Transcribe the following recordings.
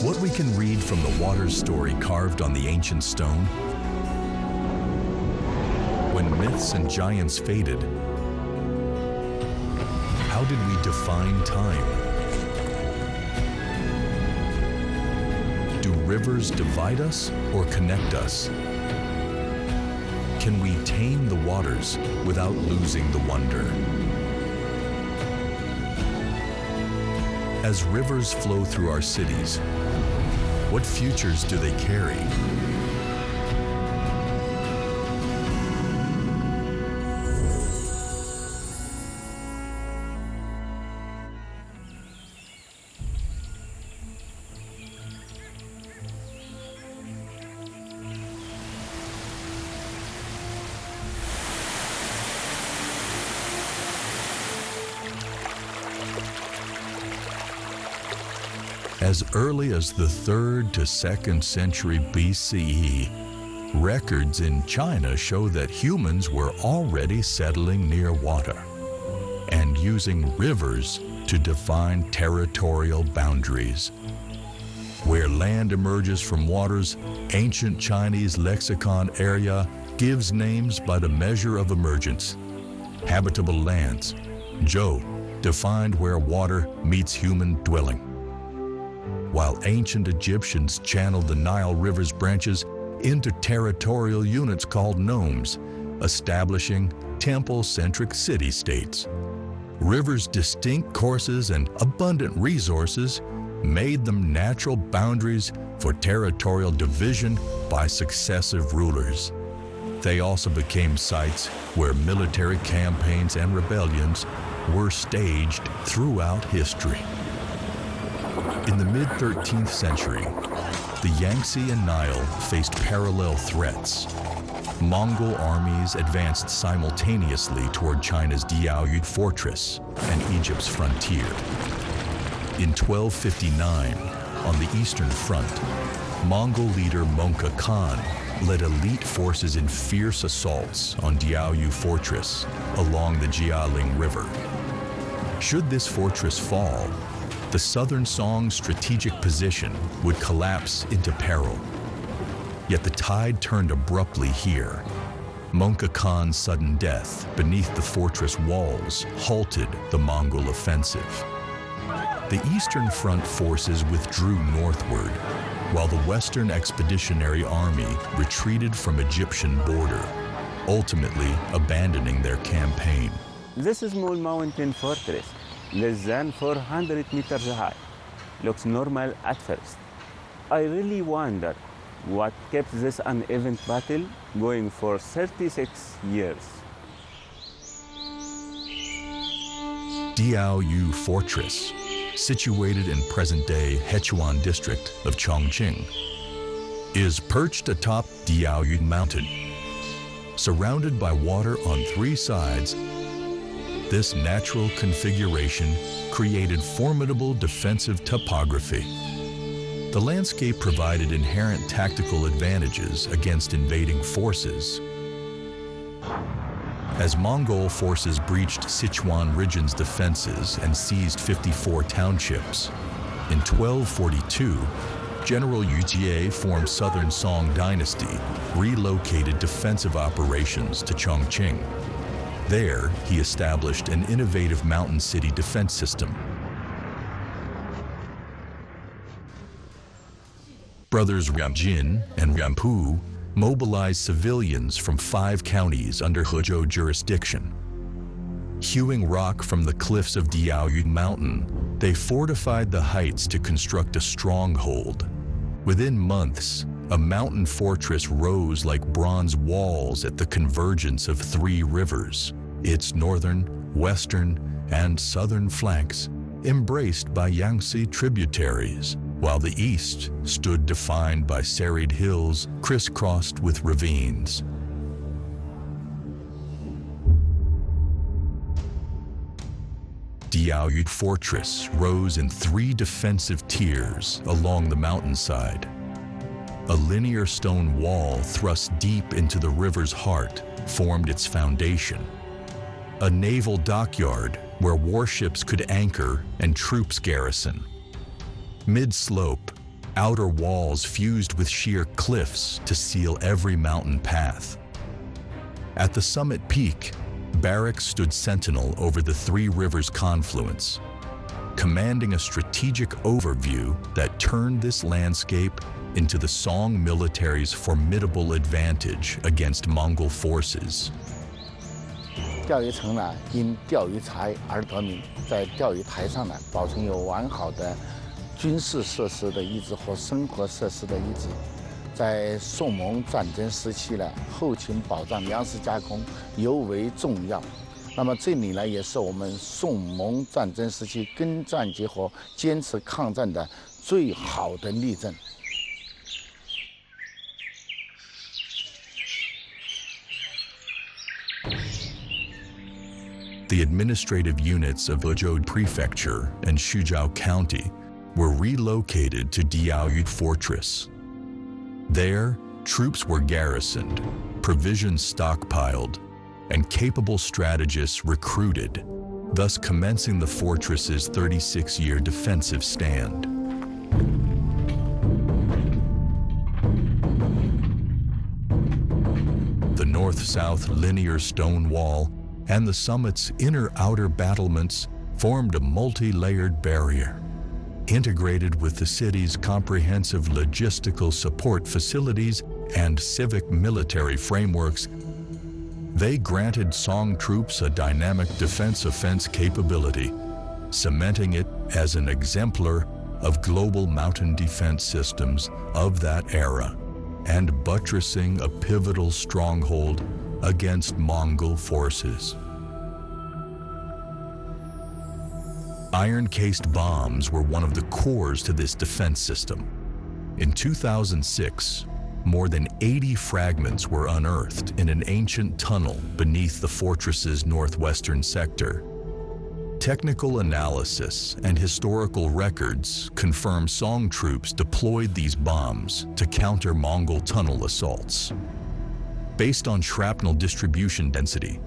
what we can read from the water's story carved on the ancient stone? When myths and giants faded, how did we define time? Do rivers divide us or connect us? Can we tame the waters without losing the wonder? As rivers flow through our cities, what futures do they carry? As early as the 3rd to 2nd century BCE, records in China show that humans were already settling near water and using rivers to define territorial boundaries. Where land emerges from waters, ancient Chinese lexicon area gives names by the measure of emergence. Habitable lands, Zhou, defined where water meets human dwelling. While ancient Egyptians channeled the Nile River's branches into territorial units called nomes, establishing temple-centric city-states. Rivers' distinct courses and abundant resources made them natural boundaries for territorial division by successive rulers. They also became sites where military campaigns and rebellions were staged throughout history. In the mid-13th century, the Yangtze and Nile faced parallel threats. Mongol armies advanced simultaneously toward China's Diaoyu fortress and Egypt's frontier. In 1259, on the Eastern Front, Mongol leader Mongke Khan led elite forces in fierce assaults on Diaoyu fortress along the Jialing River. Should this fortress fall, the Southern Song's strategic position would collapse into peril. Yet the tide turned abruptly here. Mongke Khan's sudden death beneath the fortress walls halted the Mongol offensive. The Eastern Front forces withdrew northward, while the Western Expeditionary Army retreated from Egyptian border, ultimately abandoning their campaign. This small mountain fortress, less than 400 meters high, looks normal at first. I really wonder what kept this uneven battle going for 36 years. Diaoyu Fortress, situated in present-day Hechuan district of Chongqing, is perched atop Diaoyu Mountain. Surrounded by water on 3 sides, this natural configuration created formidable defensive topography. The landscape provided inherent tactical advantages against invading forces. As Mongol forces breached Sichuan region's defenses and seized 54 townships, in 1242, General Yu Jie formed Southern Song Dynasty, relocated defensive operations to Chongqing. There, he established an innovative mountain city defense system. Brothers Ramjin and Rampu mobilized civilians from 5 counties under Hezhou jurisdiction. Hewing rock from the cliffs of Diaoyu Mountain, they fortified the heights to construct a stronghold. Within months, a mountain fortress rose like bronze walls at the convergence of 3 rivers, its northern, western, and southern flanks embraced by Yangtze tributaries, while the east stood defined by serried hills crisscrossed with ravines. Diaoyu Fortress rose in 3 defensive tiers along the mountainside. A linear stone wall thrust deep into the river's heart formed its foundation. A naval dockyard where warships could anchor and troops garrison. Mid-slope, outer walls fused with sheer cliffs to seal every mountain path. At the summit peak, barracks stood sentinel over the three rivers' confluence, commanding a strategic overview that turned this landscape into the Song military's formidable advantage against Mongol forces. 钓鱼城呢，因钓鱼台而得名，在钓鱼台上呢，保存有完好的军事设施的遗址和生活设施的遗址。在宋蒙战争时期呢，后勤保障、粮食加工尤为重要。那么这里呢，也是我们宋蒙战争时期跟战结合、坚持抗战的最好的例证。 The administrative units of Ujod Prefecture and Suzhou County were relocated to Diaoyut Fortress. There, troops were garrisoned, provisions stockpiled, and capable strategists recruited, thus commencing the fortress's 36-year defensive stand. The north-south linear stone wall and the summit's inner-outer battlements formed a multi-layered barrier. Integrated with the city's comprehensive logistical support facilities and civic military frameworks, they granted Song troops a dynamic defense-offense capability, cementing it as an exemplar of global mountain defense systems of that era, and buttressing a pivotal stronghold against Mongol forces. Iron-cased bombs were one of the cores to this defense system. In 2006, more than 80 fragments were unearthed in an ancient tunnel beneath the fortress's northwestern sector. Technical analysis and historical records confirm Song troops deployed these bombs to counter Mongol tunnel assaults. Based on shrapnel distribution density,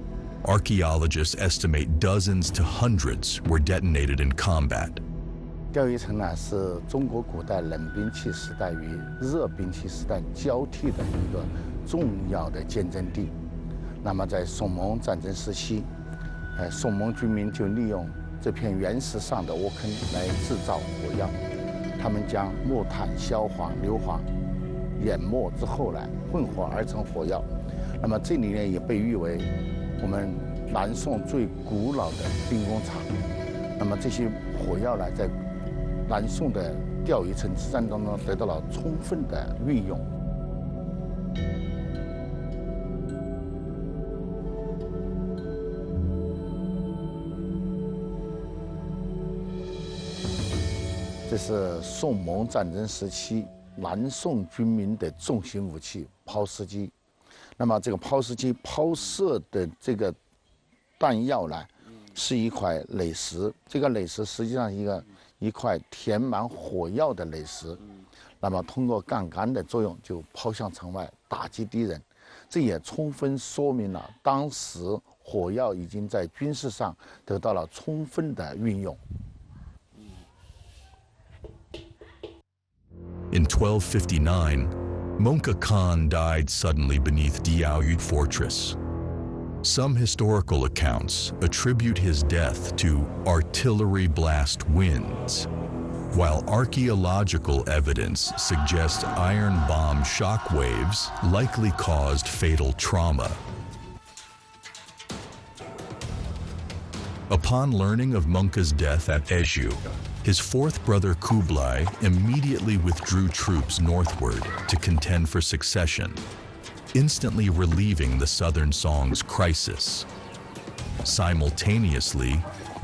archaeologists estimate dozens to hundreds were detonated in combat. 钓鱼城呢，是中国古代冷兵器时代与热兵器时代交替的一个重要的见证地。那么在宋蒙战争时期，宋蒙军民就利用这片原石上的窝坑来制造火药。他们将木炭、硝磺、硫磺研磨之后呢，混合而成火药。那么这里呢，也被誉为我们南宋最古老的兵工厂。那么这些火药呢，在南宋的钓鱼城之战当中得到了充分的运用。这是宋蒙战争时期南宋军民的重型武器抛石机。那么这个抛石机抛射的这个弹药呢，是一块垒石。这个垒石实际上是一块填满火药的垒石。那么通过杠杆的作用，就抛向城外，打击敌人。这也充分说明了当时火药已经在军事上得到了充分的运用。 In 1259, Monka Khan died suddenly beneath Diaoyut Fortress. Some historical accounts attribute his death to artillery blast winds, while archaeological evidence suggests iron bomb shock waves likely caused fatal trauma. Upon learning of Monka's death at Eju, his fourth brother Kublai immediately withdrew troops northward to contend for succession, instantly relieving the southern Song's crisis. Simultaneously,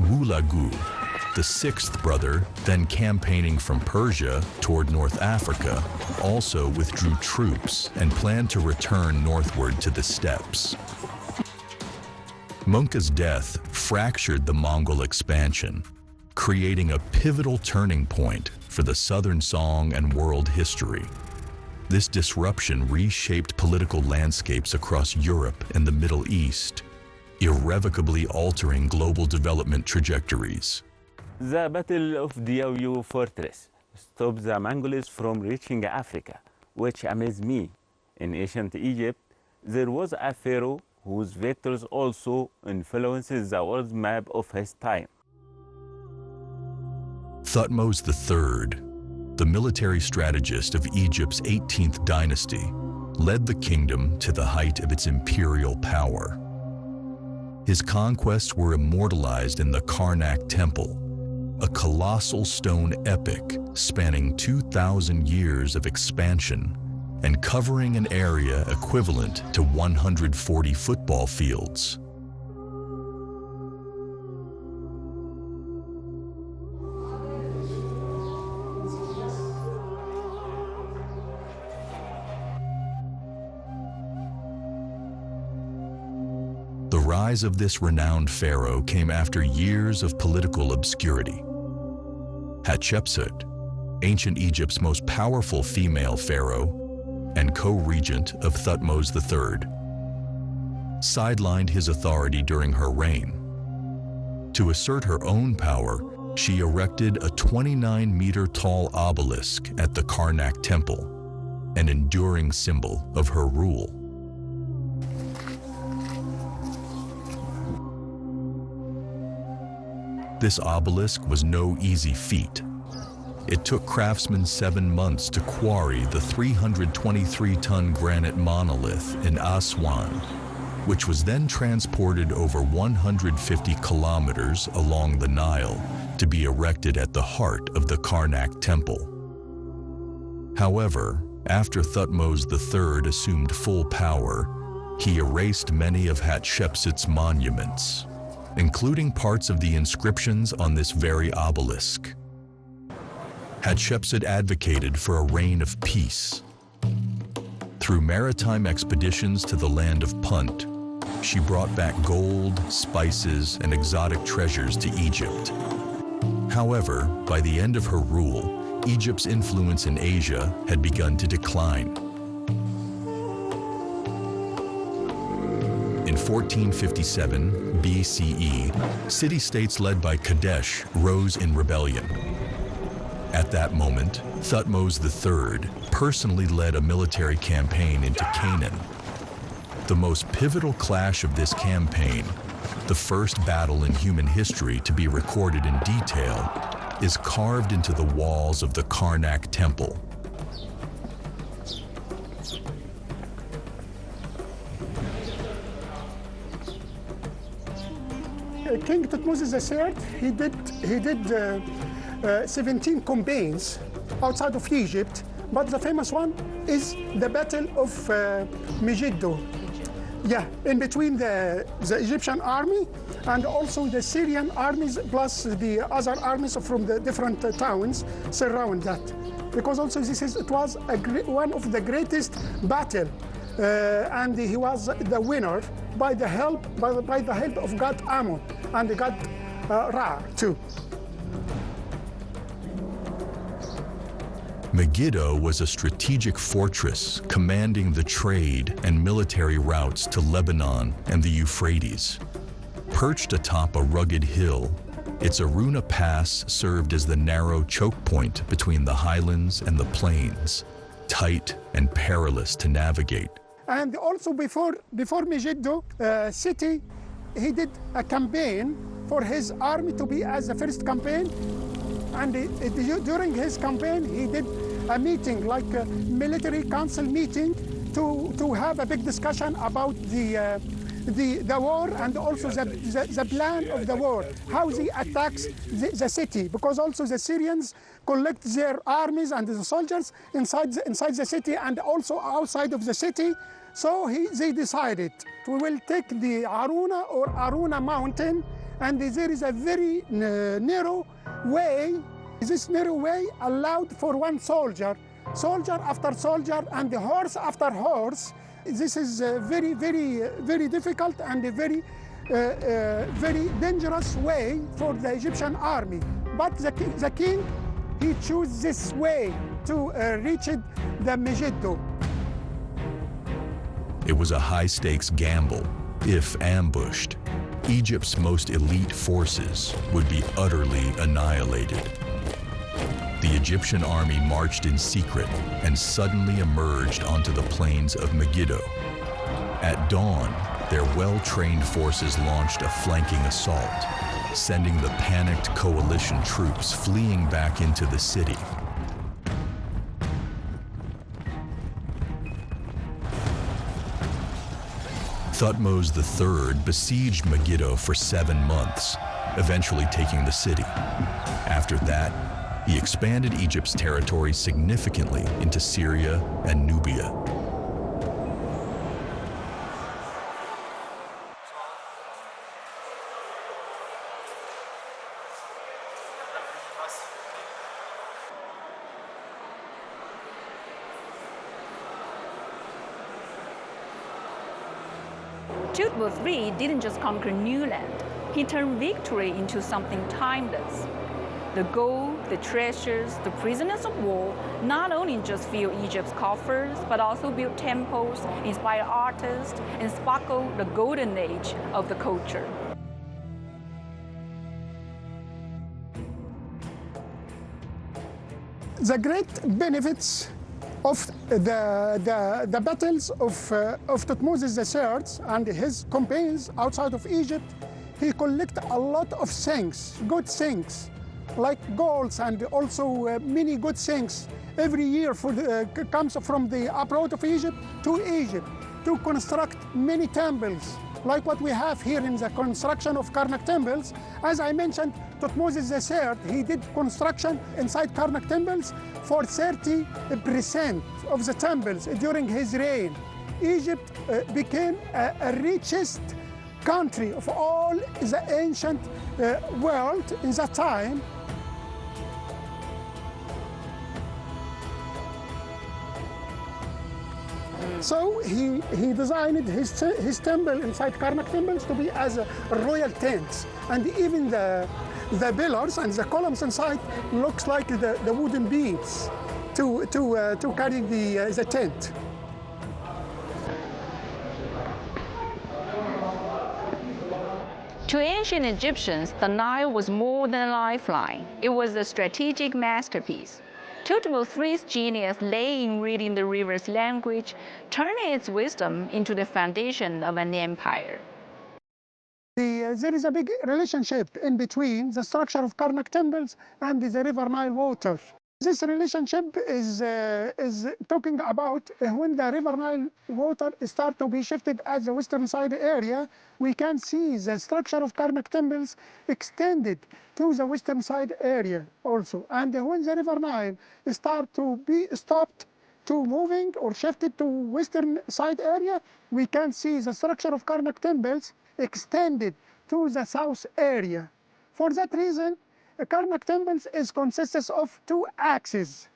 Wulagu, the sixth brother, then campaigning from Persia toward North Africa, also withdrew troops and planned to return northward to the steppes. Monka's death fractured the Mongol expansion, creating a pivotal turning point for the Southern Song and world history. This disruption reshaped political landscapes across Europe and the Middle East, irrevocably altering global development trajectories. The Battle of Diaoyu Fortress stop the Mongols from reaching Africa, which amazed me. In ancient Egypt, there was a pharaoh whose victories also influences the world map of his time. Thutmose III, the military strategist of Egypt's 18th dynasty, led the kingdom to the height of its imperial power. His conquests were immortalized in the Karnak Temple, a colossal stone epic spanning 2,000 years of expansion and covering an area equivalent to 140 football fields. The rise of this renowned pharaoh came after years of political obscurity. Hatshepsut, ancient Egypt's most powerful female pharaoh and co-regent of Thutmose III, sidelined his authority during her reign. To assert her own power, she erected a 29-meter-tall obelisk at the Karnak Temple, an enduring symbol of her rule. This obelisk was no easy feat. It took craftsmen 7 months to quarry the 323-ton granite monolith in Aswan, which was then transported over 150 kilometers along the Nile to be erected at the heart of the Karnak Temple. However, after Thutmose III assumed full power, he erased many of Hatshepsut's monuments, including parts of the inscriptions on this very obelisk. Hatshepsut advocated for a reign of peace. Through maritime expeditions to the land of Punt, she brought back gold, spices, and exotic treasures to Egypt. However, by the end of her rule, Egypt's influence in Asia had begun to decline. In 1457 BCE, city-states led by Kadesh rose in rebellion. At that moment, Thutmose III personally led a military campaign into Canaan. The most pivotal clash of this campaign, the first battle in human history to be recorded in detail, is carved into the walls of the Karnak Temple. King Thutmose III, he did 17 campaigns outside of Egypt, but the famous one is the Battle of Megiddo. Yeah, in between the Egyptian army and also the Syrian armies, plus the other armies from the different towns surround that. Because also it was one of the greatest battle, and he was the winner by the help of God Ammon and God Ra too. Megiddo was a strategic fortress commanding the trade and military routes to Lebanon and the Euphrates. Perched atop a rugged hill, its Aruna Pass served as the narrow choke point between the highlands and the plains, tight and perilous to navigate. And also before Megiddo city, he did a campaign for his army to be as the first campaign. And during his campaign, he did a meeting, like a military council meeting, to have a big discussion about the war and also the plan of the war, how he attacks the city, because also the Syrians collect their armies and the soldiers inside the city and also outside of the city. So they decided we will take the Aruna mountain, and there is a very narrow way. This narrow way allowed for one soldier after soldier and horse after horse. This is very, very, very difficult and a very, very dangerous way for the Egyptian army. But the king, he chose this way to reach the Megiddo. It was a high-stakes gamble. If ambushed, Egypt's most elite forces would be utterly annihilated. The Egyptian army marched in secret and suddenly emerged onto the plains of Megiddo. At dawn, their well-trained forces launched a flanking assault, sending the panicked coalition troops fleeing back into the city. Thutmose III besieged Megiddo for 7 months, eventually taking the city. After that, he expanded Egypt's territory significantly into Syria and Nubia. Thutmose III didn't just conquer new land, he turned victory into something timeless. The gold, the treasures, the prisoners of war not only just fill Egypt's coffers, but also build temples, inspire artists, and sparkle the golden age of the culture. The great benefits of the battles of Thutmose III and his campaigns outside of Egypt, he collected a lot of things, good things, like golds and also many good things every year comes from the abroad of Egypt to construct many temples, like what we have here in the construction of Karnak temples. As I mentioned, Thutmose III, he did construction inside Karnak temples for 30% of the temples during his reign. Egypt became a richest country of all the ancient world in that time. So he designed his temple inside Karnak temples to be as a royal tents, and even the pillars and the columns inside looks like the wooden beams to carry the tent. To ancient Egyptians, the Nile was more than a lifeline. It was a strategic masterpiece. Thutmose III's genius lay in reading the river's language, turning its wisdom into the foundation of an empire. There is a big relationship in between the structure of Karnak temples and the river Nile water. This relationship is talking about when the river Nile water start to be shifted at the western side area, we can see the structure of Karnak temples extended to the western side area also. And when the river Nile start to be stopped to moving or shifted to western side area, we can see the structure of Karnak temples extended to the south area. For that reason, Karnak temples consists of 2 axes.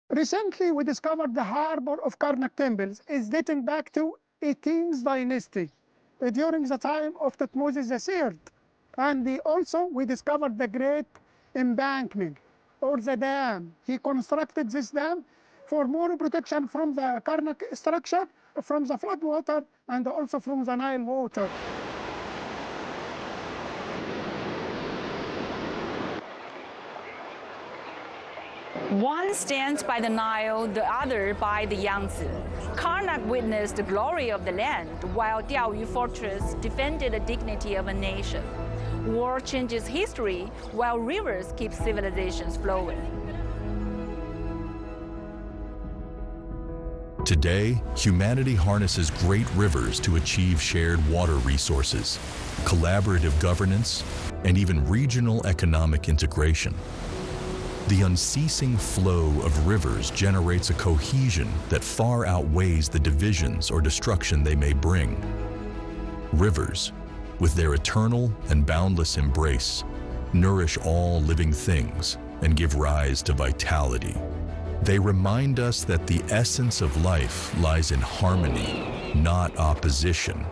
Recently, we discovered the harbor of Karnak temples is dating back to 18th dynasty, during the time of Thutmose III. And also, we discovered the great embankment, or the dam. He constructed this dam for more protection from the Karnak structure, from the flood water, and also from the Nile water. One stands by the Nile, the other by the Yangtze. Karnak witnessed the glory of the land, while Diaoyu Fortress defended the dignity of a nation. War changes history, while rivers keep civilizations flowing. Today, humanity harnesses great rivers to achieve shared water resources, collaborative governance, and even regional economic integration. The unceasing flow of rivers generates a cohesion that far outweighs the divisions or destruction they may bring. Rivers, with their eternal and boundless embrace, nourish all living things and give rise to vitality. They remind us that the essence of life lies in harmony, not opposition.